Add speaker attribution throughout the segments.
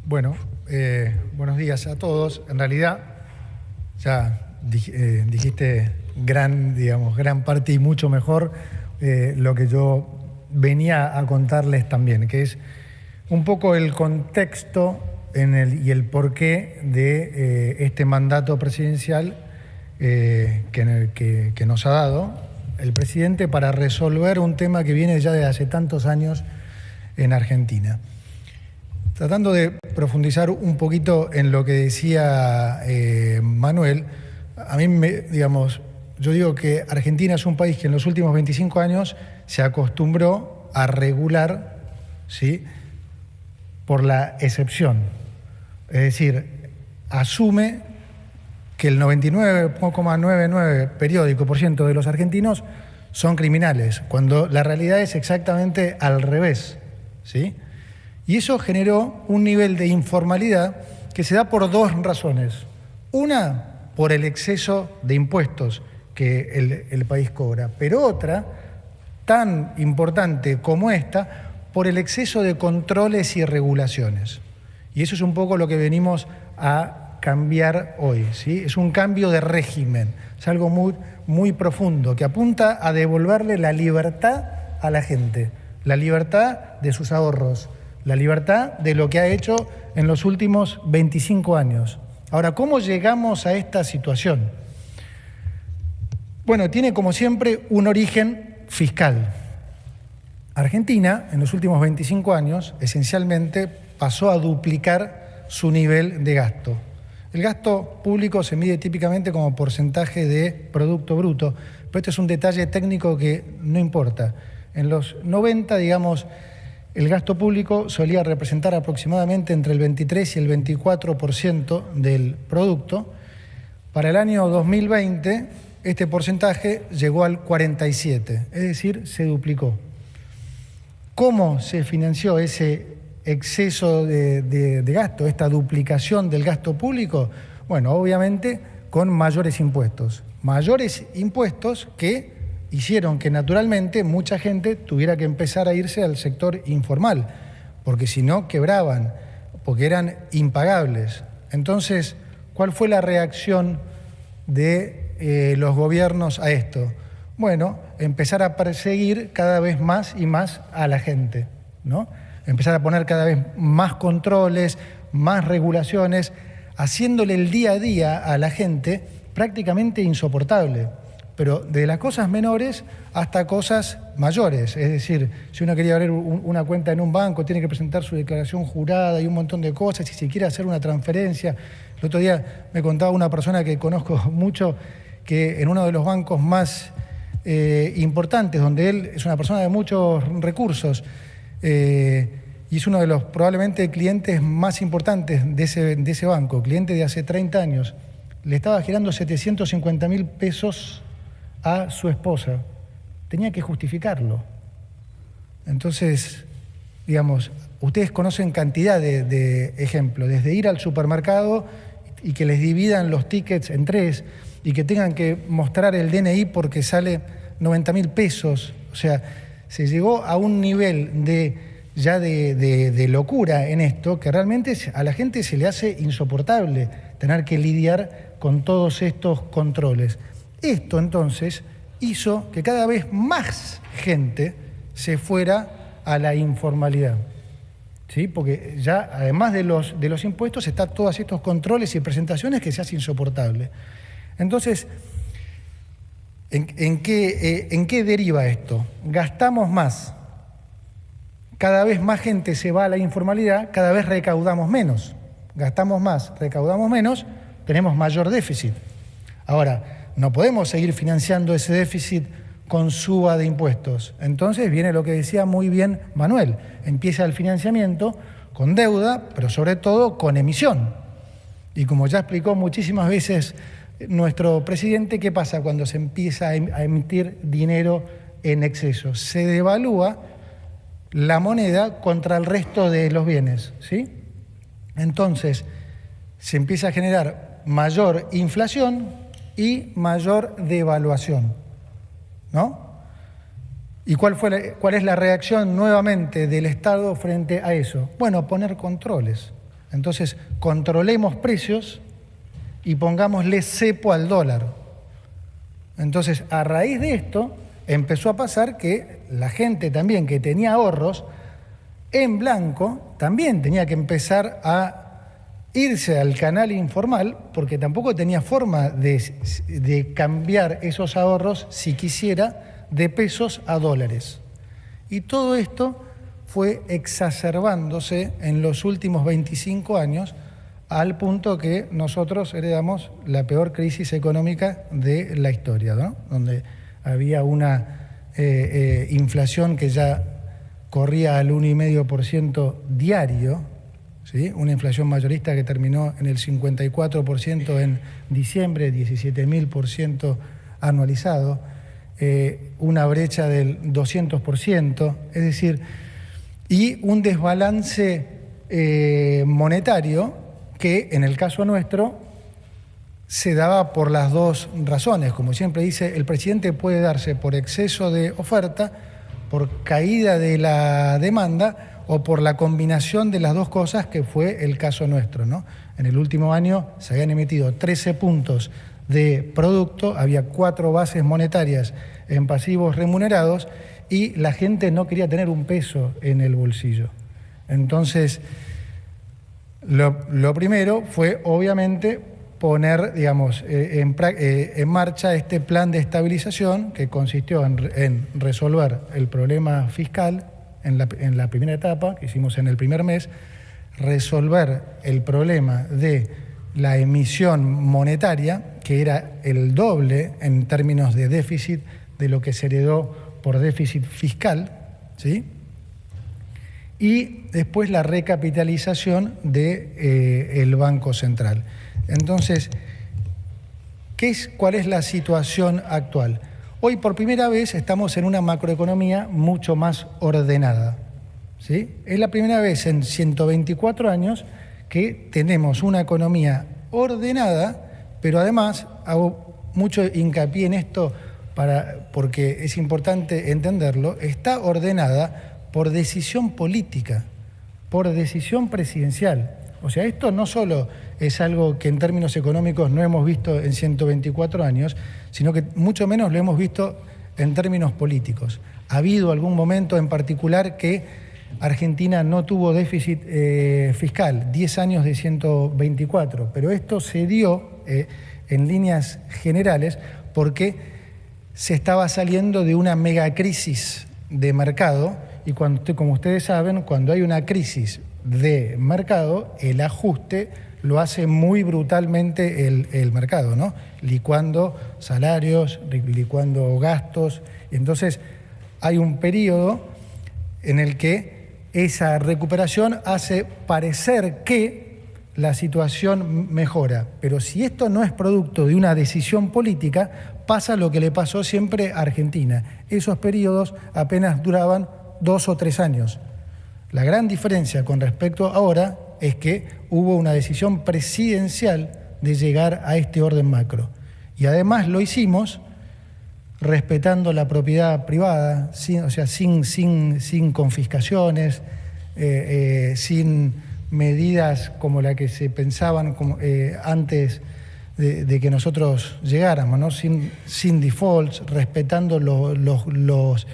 Speaker 1: Bueno, buenos días a todos. En realidad, ya dijiste gran parte y mucho mejor lo que yo venía a contarles también, que es un poco el contexto y el porqué de este mandato presidencial que nos ha dado el presidente para resolver un tema que viene ya de hace tantos años en Argentina. Tratando de profundizar un poquito en lo que decía Manuel, a mí, yo digo que Argentina es un país que en los últimos 25 años se acostumbró a regular, ¿sí?, por la excepción. Es decir, asume que el 99,99% de los argentinos son criminales, cuando la realidad es exactamente al revés, ¿sí? Y eso generó un nivel de informalidad que se da por dos razones. Una, por el exceso de impuestos que el país cobra, pero otra, tan importante como esta, por el exceso de controles y regulaciones. Y eso es un poco lo que venimos a cambiar hoy, ¿sí? Es un cambio de régimen, es algo muy profundo, que apunta a devolverle la libertad a la gente, la libertad de sus ahorros, la libertad de lo que ha hecho en los últimos 25 años. Ahora, ¿cómo llegamos a esta situación? Bueno, tiene como siempre un origen fiscal. Argentina, en los últimos 25 años, esencialmente pasó a duplicar su nivel de gasto. El gasto público se mide típicamente como porcentaje de Producto Bruto, pero este es un detalle técnico que no importa. En los 90, el gasto público solía representar aproximadamente entre el 23 y el 24% del producto. Para el año 2020, este porcentaje llegó al 47%, es decir, se duplicó. ¿Cómo se financió ese exceso de gasto, esta duplicación del gasto público? Bueno, obviamente con mayores impuestos que hicieron que naturalmente mucha gente tuviera que empezar a irse al sector informal, porque si no quebraban, porque eran impagables. Entonces, ¿cuál fue la reacción de los gobiernos a esto? Bueno, empezar a perseguir cada vez más y más a la gente, ¿no? Empezar a poner cada vez más controles, más regulaciones, haciéndole el día a día a la gente prácticamente insoportable, pero de las cosas menores hasta cosas mayores. Es decir, si uno quería abrir una cuenta en un banco, tiene que presentar su declaración jurada y un montón de cosas, y si quiere hacer una transferencia. El otro día me contaba una persona que conozco mucho que en uno de los bancos más importantes, donde él es una persona de muchos recursos, y es uno de los probablemente clientes más importantes de ese banco, cliente de hace 30 años, le estaba girando 750.000 pesos a su esposa. Tenía que justificarlo. Entonces, ustedes conocen cantidad de ejemplos, desde ir al supermercado y que les dividan los tickets en tres y que tengan que mostrar el DNI porque sale 90.000 pesos. O sea, se llegó a un nivel de locura en esto que realmente a la gente se le hace insoportable tener que lidiar con todos estos controles. Esto entonces hizo que cada vez más gente se fuera a la informalidad, ¿sí? Porque ya además de los impuestos están todos estos controles y presentaciones que se hace insoportable. Entonces, ¿en qué deriva esto? Gastamos más. Cada vez más gente se va a la informalidad, cada vez recaudamos menos. Gastamos más, recaudamos menos, tenemos mayor déficit. Ahora, no podemos seguir financiando ese déficit con suba de impuestos. Entonces viene lo que decía muy bien Manuel. Empieza el financiamiento con deuda, pero sobre todo con emisión. Y como ya explicó muchísimas veces nuestro presidente, ¿qué pasa cuando se empieza a emitir dinero en exceso? Se devalúa la moneda contra el resto de los bienes, ¿sí? Entonces, se empieza a generar mayor inflación y mayor devaluación, ¿no? ¿Y cuál es la reacción nuevamente del Estado frente a eso? Bueno, poner controles. Entonces, controlemos precios y pongámosle cepo al dólar. Entonces, a raíz de esto, empezó a pasar que la gente también que tenía ahorros en blanco también tenía que empezar a irse al canal informal porque tampoco tenía forma de cambiar esos ahorros, si quisiera, de pesos a dólares. Y todo esto fue exacerbándose en los últimos 25 años al punto que nosotros heredamos la peor crisis económica de la historia, ¿no? Donde había una inflación que ya corría al 1,5% diario, ¿sí? Una inflación mayorista que terminó en el 54% en diciembre, 17.000% anualizado, una brecha del 200%, es decir, y un desbalance monetario que en el caso nuestro se daba por las dos razones. Como siempre dice, el presidente puede darse por exceso de oferta, por caída de la demanda o por la combinación de las dos cosas, que fue el caso nuestro, ¿no? En el último año se habían emitido 13 puntos de producto, había 4 bases monetarias en pasivos remunerados y la gente no quería tener un peso en el bolsillo. Entonces, lo primero fue, obviamente, poner, digamos, en marcha este plan de estabilización que consistió en resolver el problema fiscal en la primera etapa, que hicimos en el primer mes, resolver el problema de la emisión monetaria, que era el doble en términos de déficit de lo que se heredó por déficit fiscal, ¿sí? Y después la recapitalización del Banco Central. Entonces, ¿cuál es la situación actual? Hoy por primera vez estamos en una macroeconomía mucho más ordenada, ¿sí? Es la primera vez en 124 años que tenemos una economía ordenada, pero además hago mucho hincapié en esto porque es importante entenderlo, está ordenada por decisión política, por decisión presidencial. O sea, esto no solo es algo que en términos económicos no hemos visto en 124 años, sino que mucho menos lo hemos visto en términos políticos. Ha habido algún momento en particular que Argentina no tuvo déficit fiscal, 10 años de 124, pero esto se dio en líneas generales porque se estaba saliendo de una megacrisis de mercado y como ustedes saben, cuando hay una crisis de mercado, el ajuste lo hace muy brutalmente el mercado, ¿no? Licuando salarios, licuando gastos. Entonces, hay un periodo en el que esa recuperación hace parecer que la situación mejora. Pero si esto no es producto de una decisión política, pasa lo que le pasó siempre a Argentina. Esos periodos apenas duraban 2 o 3 años. La gran diferencia con respecto a ahora es que hubo una decisión presidencial de llegar a este orden macro. Y además lo hicimos respetando la propiedad privada, sin confiscaciones, sin medidas como la que se pensaban antes de que nosotros llegáramos, ¿no? Sin defaults, respetando los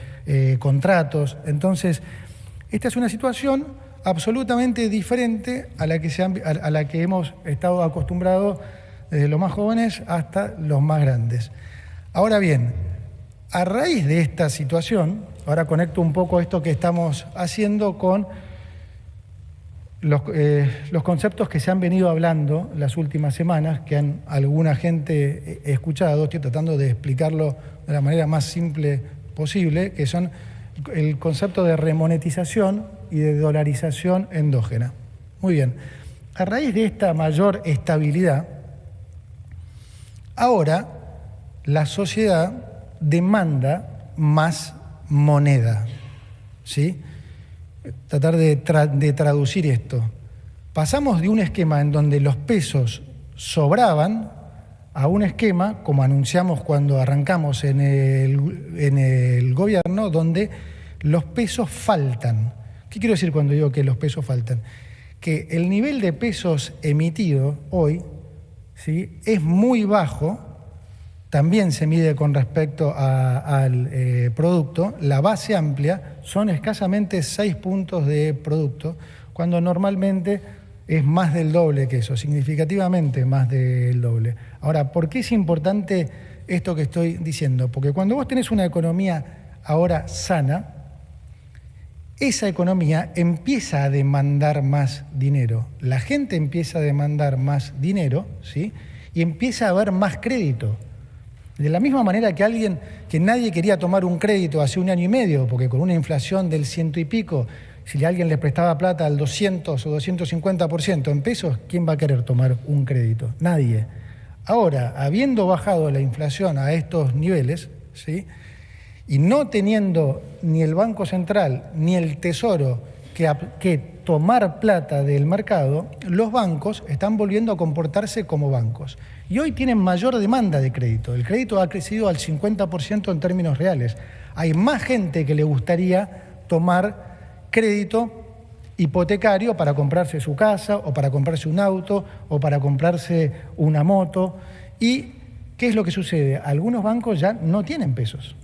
Speaker 1: contratos. Entonces, esta es una situación absolutamente diferente a la que hemos estado acostumbrados desde los más jóvenes hasta los más grandes. Ahora bien, a raíz de esta situación, ahora conecto un poco esto que estamos haciendo con los conceptos que se han venido hablando las últimas semanas, que alguna gente escuchado, estoy tratando de explicarlo de la manera más simple posible, que son el concepto de remonetización y de dolarización endógena. Muy bien, a raíz de esta mayor estabilidad, ahora la sociedad demanda más moneda, ¿sí? Tratar de traducir esto. Pasamos de un esquema en donde los pesos sobraban a un esquema, como anunciamos cuando arrancamos en el gobierno, donde los pesos faltan. ¿Qué quiero decir cuando digo que los pesos faltan? que el nivel de pesos emitido hoy, ¿sí?, es muy bajo. También se mide con respecto al producto. La base amplia son escasamente 6 puntos de producto, cuando normalmente es más del doble que eso, significativamente más del doble. Ahora, ¿por qué es importante esto que estoy diciendo? Porque cuando vos tenés una economía ahora sana, esa economía empieza a demandar más dinero. La gente empieza a demandar más dinero, ¿sí?, y empieza a haber más crédito. De la misma manera que nadie quería tomar un crédito hace 1 año y medio, porque con una inflación del 100 y pico, si alguien le prestaba plata al 200 o 250% en pesos, ¿quién va a querer tomar un crédito? Nadie. Ahora, habiendo bajado la inflación a estos niveles, ¿sí?, y no teniendo ni el Banco Central ni el Tesoro que tomar plata del mercado, los bancos están volviendo a comportarse como bancos. Y hoy tienen mayor demanda de crédito. El crédito ha crecido al 50% en términos reales. Hay más gente que le gustaría tomar crédito hipotecario para comprarse su casa o para comprarse un auto o para comprarse una moto. ¿Y qué es lo que sucede? Algunos bancos ya no tienen pesos.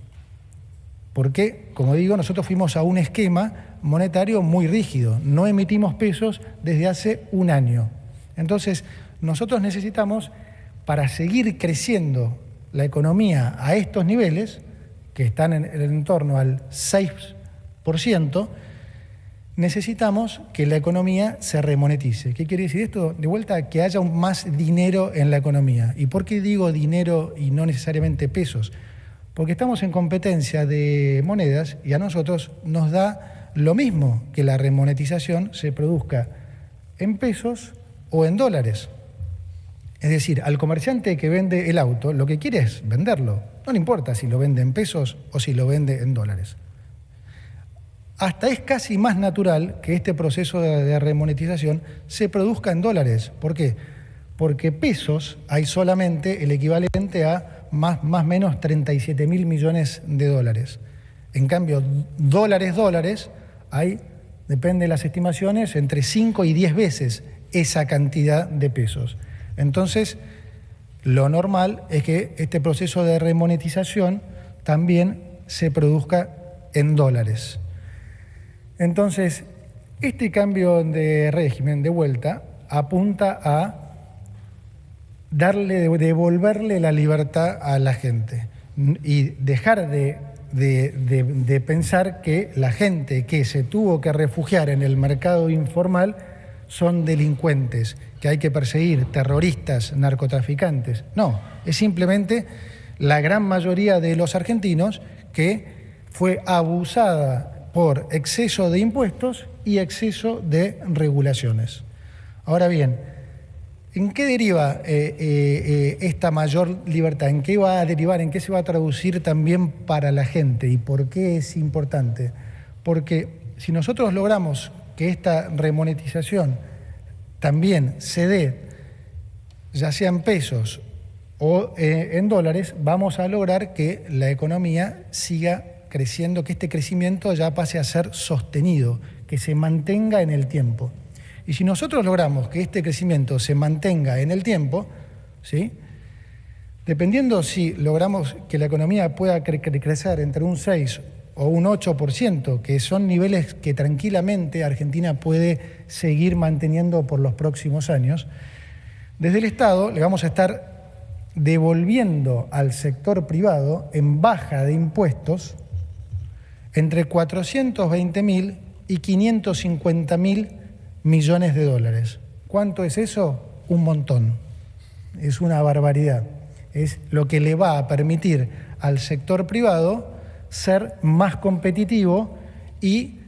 Speaker 1: Porque, como digo, nosotros fuimos a un esquema monetario muy rígido. No emitimos pesos desde hace 1 año. Entonces, nosotros necesitamos, para seguir creciendo la economía a estos niveles, que están en el entorno al 6%, necesitamos que la economía se remonetice. ¿Qué quiere decir esto? De vuelta, que haya más dinero en la economía. ¿Y por qué digo dinero y no necesariamente pesos? Porque estamos en competencia de monedas y a nosotros nos da lo mismo que la remonetización se produzca en pesos o en dólares. Es decir, al comerciante que vende el auto, lo que quiere es venderlo. No le importa si lo vende en pesos o si lo vende en dólares. Hasta es casi más natural que este proceso de remonetización se produzca en dólares. ¿Por qué? Porque pesos hay solamente el equivalente a más o menos 37.000 millones de dólares. En cambio, dólares, hay, depende de las estimaciones, entre 5 y 10 veces esa cantidad de pesos. Entonces, lo normal es que este proceso de remonetización también se produzca en dólares. Entonces, este cambio de régimen de vuelta apunta a devolverle la libertad a la gente y dejar de pensar que la gente que se tuvo que refugiar en el mercado informal son delincuentes, que hay que perseguir, terroristas, narcotraficantes. No, es simplemente la gran mayoría de los argentinos que fue abusada por exceso de impuestos y exceso de regulaciones. Ahora bien, ¿en qué deriva esta mayor libertad? ¿En qué va a derivar? ¿En qué se va a traducir también para la gente? ¿Y por qué es importante? Porque si nosotros logramos que esta remonetización también se dé, ya sea en pesos o en dólares, vamos a lograr que la economía siga creciendo, que este crecimiento ya pase a ser sostenido, que se mantenga en el tiempo. Y si nosotros logramos que este crecimiento se mantenga en el tiempo, ¿sí?, dependiendo si logramos que la economía pueda crecer entre un 6 o un 8%, que son niveles que tranquilamente Argentina puede seguir manteniendo por los próximos años, desde el Estado le vamos a estar devolviendo al sector privado en baja de impuestos entre 420.000 y 550.000 millones de dólares. ¿Cuánto es eso? Un montón. Es una barbaridad. Es lo que le va a permitir al sector privado ser más competitivo y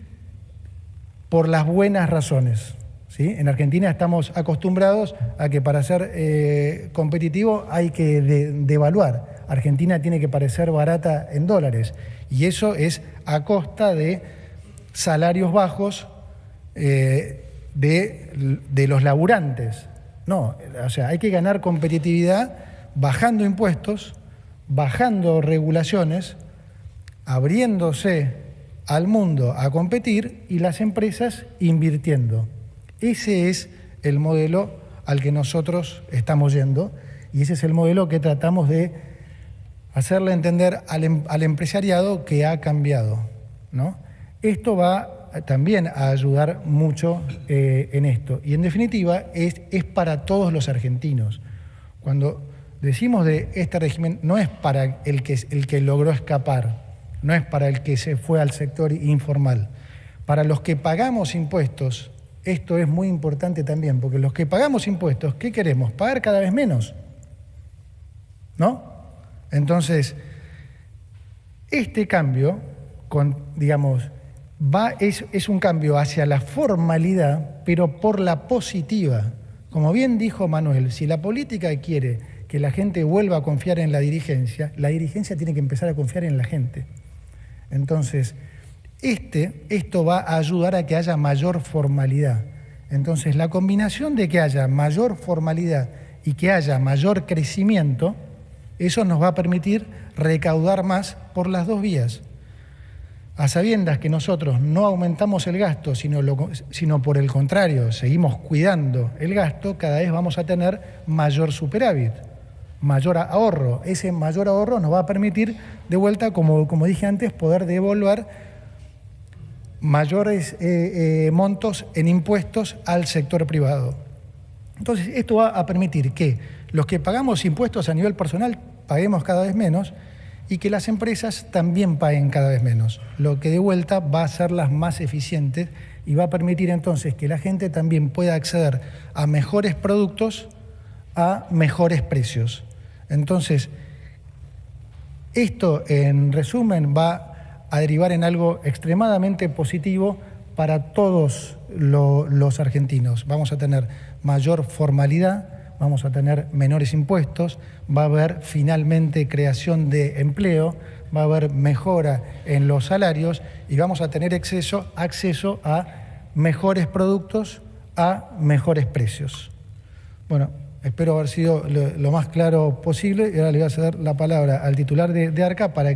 Speaker 1: por las buenas razones, ¿sí? En Argentina estamos acostumbrados a que para ser competitivo hay que devaluar. Argentina tiene que parecer barata en dólares y eso es a costa de salarios bajos de los laburantes. No, o sea, hay que ganar competitividad bajando impuestos, bajando regulaciones, abriéndose al mundo a competir y las empresas invirtiendo. Ese es el modelo al que nosotros estamos yendo y ese es el modelo que tratamos de hacerle entender al empresariado que ha cambiado, ¿no? Esto va también a ayudar mucho en esto. Y en definitiva es para todos los argentinos. Cuando decimos de este régimen, no es para el que logró escapar, no es para el que se fue al sector informal. Para los que pagamos impuestos, esto es muy importante también, porque los que pagamos impuestos, ¿qué queremos? Pagar cada vez menos, ¿no? Entonces, este cambio, es un cambio hacia la formalidad, pero por la positiva. Como bien dijo Manuel, si la política quiere que la gente vuelva a confiar en la dirigencia tiene que empezar a confiar en la gente. Entonces, esto va a ayudar a que haya mayor formalidad. Entonces, la combinación de que haya mayor formalidad y que haya mayor crecimiento, eso nos va a permitir recaudar más por las dos vías. A sabiendas que nosotros no aumentamos el gasto, sino por el contrario, seguimos cuidando el gasto, cada vez vamos a tener mayor superávit, mayor ahorro. Ese mayor ahorro nos va a permitir, de vuelta, como dije antes, poder devolver mayores montos en impuestos al sector privado. Entonces, esto va a permitir que los que pagamos impuestos a nivel personal paguemos cada vez menos y que las empresas también paguen cada vez menos, lo que de vuelta va a hacerlas más eficientes y va a permitir entonces que la gente también pueda acceder a mejores productos a mejores precios. Entonces, esto en resumen va a derivar en algo extremadamente positivo para todos los argentinos. Vamos a tener mayor formalidad, vamos a tener menores impuestos, va a haber finalmente creación de empleo, va a haber mejora en los salarios y vamos a tener acceso a mejores productos a mejores precios. Bueno, espero haber sido lo más claro posible y ahora le voy a ceder la palabra al titular de ARCA para que